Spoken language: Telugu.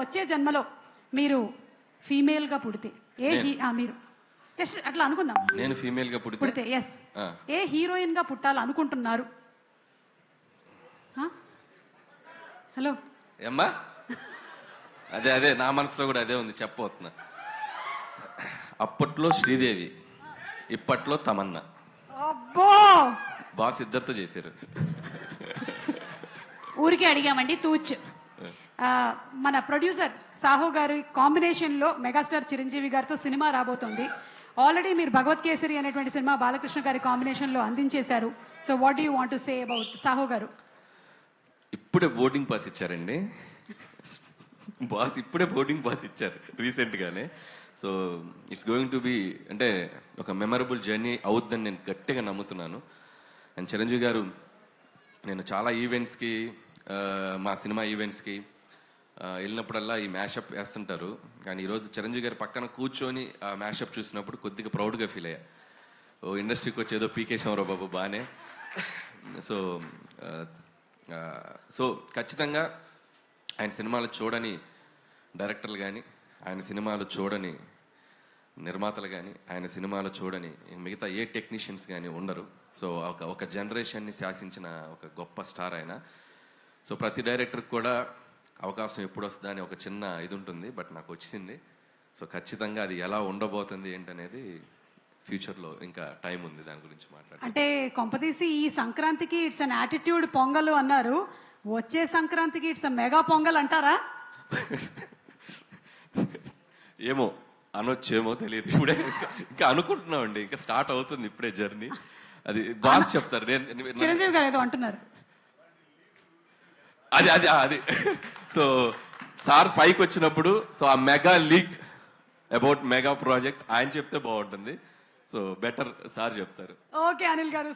వచ్చే జన్మలో మీరు ఫీమేల్ గా పుడితే మీరు జస్ట్ అట్లా అనుకుందాం, నేను ఫీమేల్ గా పుడితే ఎస్ ఏ హీరోయిన్ గా పుట్టాలనుకుంటున్నారు? హలో ఏమ్మా, అదే అదే నా మనసులో కూడా అదే ఉంది, చెప్పబోతున్నా. అప్పట్లో శ్రీదేవి, ఇప్పట్లో తమన్నా. అబ్బో, బాస్ ఇద్దరితో చేశారు. ఊరికే అడిగామండి తూచ్. మన ప్రొడ్యూసర్ సాహో గారి కాంబినేషన్ లో మెగాస్టార్ చిరంజీవి గారితో సినిమా రాబోతోంది. ఆల్రెడీ మీరు భగవత్ కేసరి అనేటువంటి సినిమా బాలకృష్ణ గారి కాంబినేషన్ లో అందించేశారు. So what you want to say about Saaho garu? ఇప్పుడే బోర్డింగ్ పాస్ ఇచ్చారండి బాస్, ఇప్పుడే బోర్డింగ్ పాస్ ఇచ్చారు రీసెంట్ గానే. So it's going to be అంటే ఒక మెమరబుల్ జర్నీ అవుద్దని నేను గట్టిగా నమ్ముతున్నాను. అండ్ చిరంజీవి గారు, నేను చాలా ఈవెంట్స్కి, మా సినిమా ఈవెంట్స్కి వెళ్ళినప్పుడల్లా ఈ మ్యాషప్ వేస్తుంటారు. కానీ ఈరోజు చిరంజీవి గారి పక్కన కూర్చొని ఆ మ్యాషప్ చూసినప్పుడు కొద్దిగా ప్రౌడ్గా ఫీల్ అయ్యా. ఓ ఇండస్ట్రీకి వచ్చి ఏదో పీకేశామరావు బాబు బాగానే. సో ఖచ్చితంగా ఆయన సినిమాలు చూడని డైరెక్టర్లు కానీ, ఆయన సినిమాలు చూడని నిర్మాతలు కానీ, ఆయన సినిమాలు చూడని మిగతా ఏ టెక్నీషియన్స్ కానీ ఉండరు. సో ఒక జనరేషన్ని శాసించిన ఒక గొప్ప స్టార్ ఆయన. సో ప్రతి డైరెక్టర్కి కూడా అవకాశం ఎప్పుడు వస్తుందా అని ఒక చిన్న ఇది ఉంటుంది, బట్ నాకు వచ్చింది. సో ఖచ్చితంగా అది ఎలా ఉండబోతుంది ఏంటనేది ఫ్యూచర్లో ఇంకా టైం ఉంది దాని గురించి మాట్లాడాలి. అంటే కొంపదీసి ఈ సంక్రాంతికి ఇట్స్ అన్ యాటిట్యూడ్ పొంగల్ అన్నారు, వచ్చే సంక్రాంతికి ఇట్స్ మెగా పొంగల్ అంటారా? ఏమో అనొచ్చేమో తెలియదు, ఇప్పుడే ఇంకా అనుకుంటున్నామండి, ఇంకా స్టార్ట్ అవుతుంది ఇప్పుడే జర్నీ. అది బాస్ చెప్తారు. చిరంజీవి గారు ఏదో అంటున్నారు. అది అది అది సో సార్ పైకి వచ్చినప్పుడు, సో ఆ mega leak about mega project ఆయన చెప్తే బాగుంటుంది. సో బెటర్ సార్ చెప్తారు. ఓకే అనిల్ గారు.